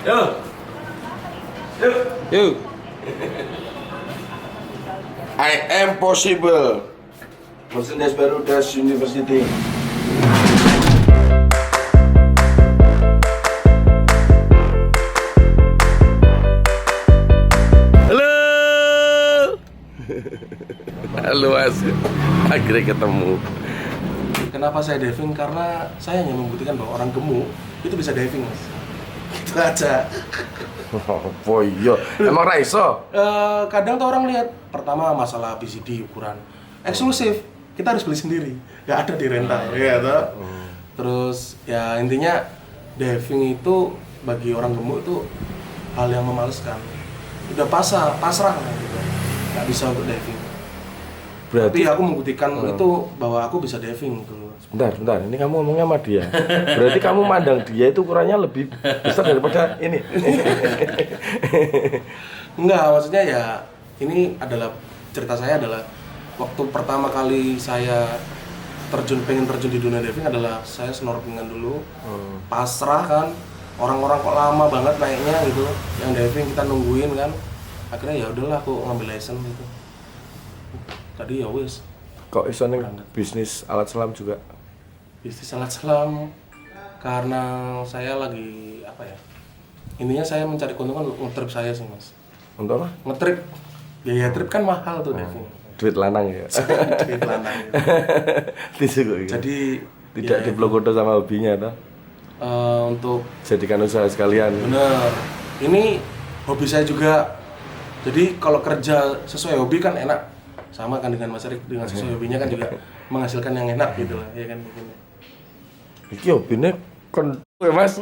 Yuk. Yuk. Yuk. I am possible. Mercedes baru Das University. Halo. Halo Mas. Akhirnya ketemu. Kenapa saya diving? Karena saya hanya membuktikan bahwa orang gemuk itu bisa diving, Mas. Gitu aja. Oh iya, emang raiso? Kadang tuh orang lihat pertama masalah PCD ukuran eksklusif, kita harus beli sendiri, nggak ada di rental, ya toh. Terus ya intinya diving itu bagi orang gemuk itu hal yang memalukan. Udah pasrah gitu, nggak bisa untuk diving. Tapi aku membuktikan itu bahwa aku bisa diving gitu. Bentar, ini kamu ngomongnya sama dia. Berarti kamu mandang dia itu ukurannya lebih besar daripada ini. Enggak, maksudnya ya ini adalah cerita saya adalah waktu pertama kali saya pengen terjun di dunia diving adalah saya snorkelingan dulu. Pasrah kan. Orang-orang kok lama banget naiknya gitu. Yang diving kita nungguin kan. Akhirnya ya udahlah aku ngambil license gitu. Tadi ya wis. Kok iso ning bisnis alat selam juga? Bisnis alat selam karena saya lagi apa ya? Intinya saya mencari keuntungan untuk ngetrip saya sih, Mas. Untuk apa? Ngetrip. Biaya trip kan mahal tuh diving. Duit lanang ya. Duit lanang. Jadi tidak ya, diblokodo sama hobinya toh. Untuk Jadikan usaha sekalian. bener. Ini hobi saya juga. Jadi kalau kerja sesuai hobi kan enak. Sama kan dengan Mas Erik, dengan sesuai hobinya kan juga menghasilkan yang enak gitu lah, ya kan begini. Iki hobine kon ya Mas.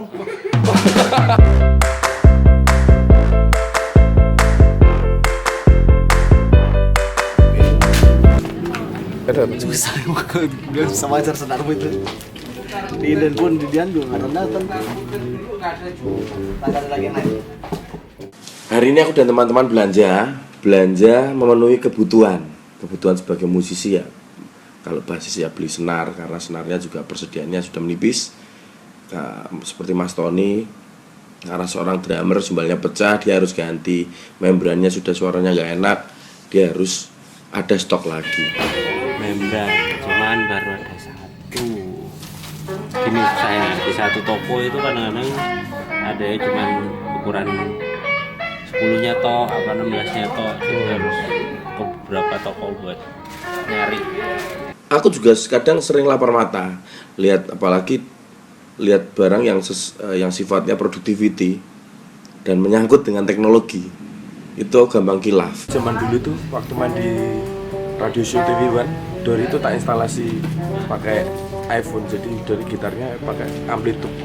Susah dia sama ajar senarmu itu di Inden pun di Dian juga nggak datang. Hari ini aku dan teman-teman belanja memenuhi kebutuhan sebagai musisi ya. Kalau basis ya beli senar karena senarnya juga persediaannya sudah menipis. Seperti Mas Tony, karena seorang drummer jumbalnya pecah, dia harus ganti. Membrannya sudah suaranya nggak enak, dia harus ada stok lagi. Membran, cuman baru ada satu. Gini saya di satu toko itu kadang-kadang ada yang cuman ukuran 10-nya toh, 16-nya toh, jadi harus ke beberapa toko buat nyari. Aku juga kadang sering lapar mata apalagi lihat barang yang sifatnya productivity dan menyangkut dengan teknologi. Itu gampang kilaf. Zaman dulu tuh waktu main di Radio Show TV One, Dori itu tak instalasi pakai iPhone, jadi dari gitarnya pakai amplitude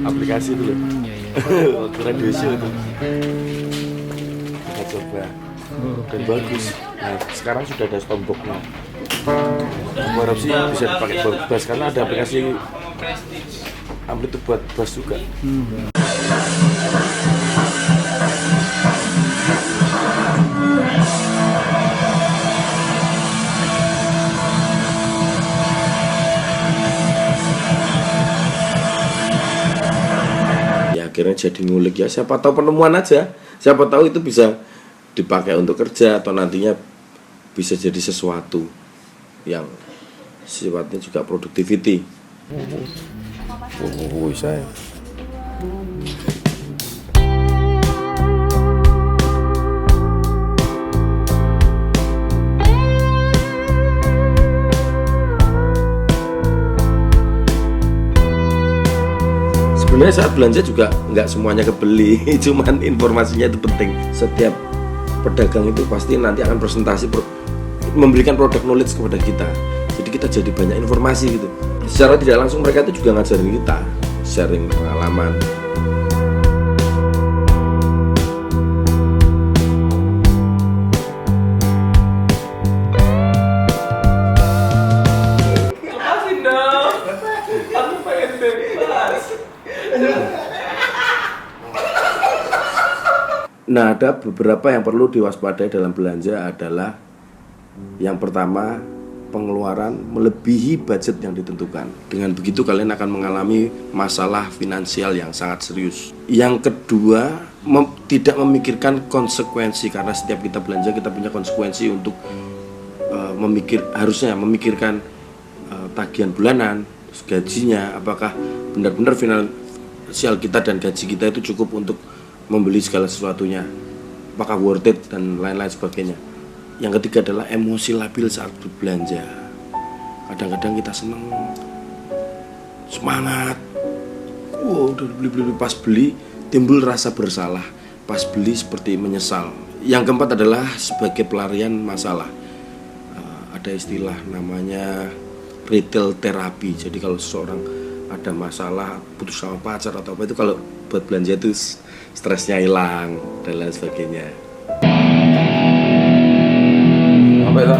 aplikasi itu loh. Waktu Radio Show itu kita coba dan bagus. Nah sekarang sudah ada Stormbox-nya. Aku harap sih bisa dipakai buat bass karena ada aplikasi amplitude buat bass juga. Ya akhirnya jadi ngulik ya, siapa tahu penemuan aja, siapa tahu itu bisa dipakai untuk kerja atau nantinya bisa jadi sesuatu yang sifatnya juga productivity. Saya. Sebenarnya saat belanja juga nggak semuanya kebeli, cuman informasinya itu penting. Setiap pedagang itu pasti nanti akan presentasi memberikan produk knowledge kepada kita. Jadi kita jadi banyak informasi gitu. Secara tidak langsung mereka itu juga ngajarin kita, sharing pengalaman. Lepasin dong. Aku pengen bebas. Nah, ada beberapa yang perlu diwaspadai dalam belanja adalah yang pertama pengeluaran melebihi budget yang ditentukan. Dengan begitu kalian akan mengalami masalah finansial yang sangat serius. Yang kedua, tidak memikirkan konsekuensi, karena setiap kita belanja kita punya konsekuensi untuk harusnya memikirkan tagihan bulanan, gajinya, apakah benar-benar finansial kita dan gaji kita itu cukup untuk membeli segala sesuatunya, apakah worth it dan lain-lain sebagainya. Yang ketiga adalah emosi labil saat berbelanja. Kadang-kadang kita seneng, semangat, udah beli, pas beli timbul rasa bersalah, pas beli seperti menyesal. Yang keempat adalah sebagai pelarian masalah. Ada istilah namanya retail terapi. Jadi kalau seseorang ada masalah, putus sama pacar atau apa, itu kalau buat belanja itu stresnya hilang dan lain sebagainya. Apa itu?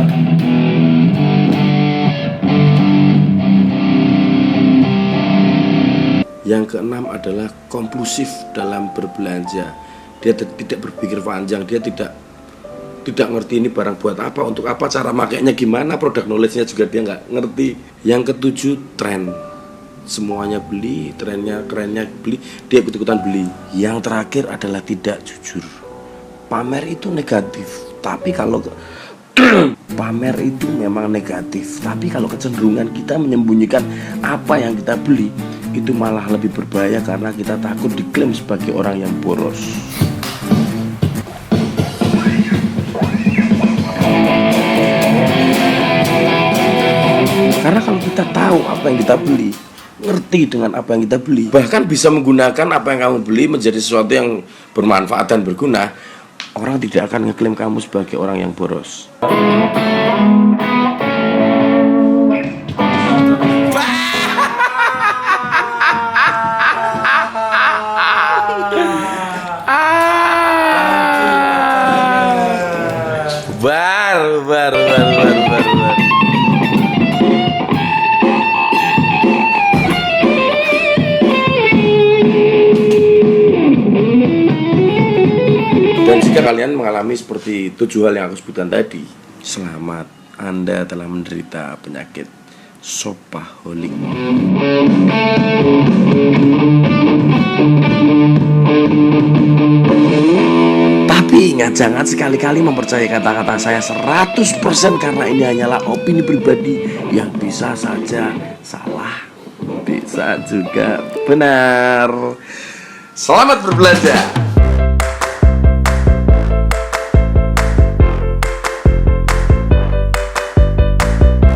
Yang keenam adalah kompulsif dalam berbelanja. Dia tidak berpikir panjang, dia tidak ngerti ini barang buat apa, untuk apa, cara makainya gimana, produk knowledge-nya juga dia nggak ngerti. Yang ketujuh, tren. Semuanya beli, trennya, kerennya beli, dia ikut-ikutan beli. Yang terakhir adalah tidak jujur. Pamer itu negatif, tapi kalau pamer itu memang negatif, tapi kalau kecenderungan kita menyembunyikan apa yang kita beli, itu malah lebih berbahaya karena kita takut diklaim sebagai orang yang boros. Karena kalau kita tahu apa yang kita beli, ngerti dengan apa yang kita beli, bahkan bisa menggunakan apa yang kamu beli menjadi sesuatu yang bermanfaat dan berguna, orang tidak akan ngeklaim kamu sebagai orang yang boros. Bar. Dan jika kalian mengalami seperti 7 hal yang aku sebutkan tadi, selamat, Anda telah menderita penyakit shopaholic. Tapi ingat, jangan sekali-kali mempercayai kata-kata saya 100% karena ini hanyalah opini pribadi yang bisa saja salah, bisa juga benar. Selamat berbelanja.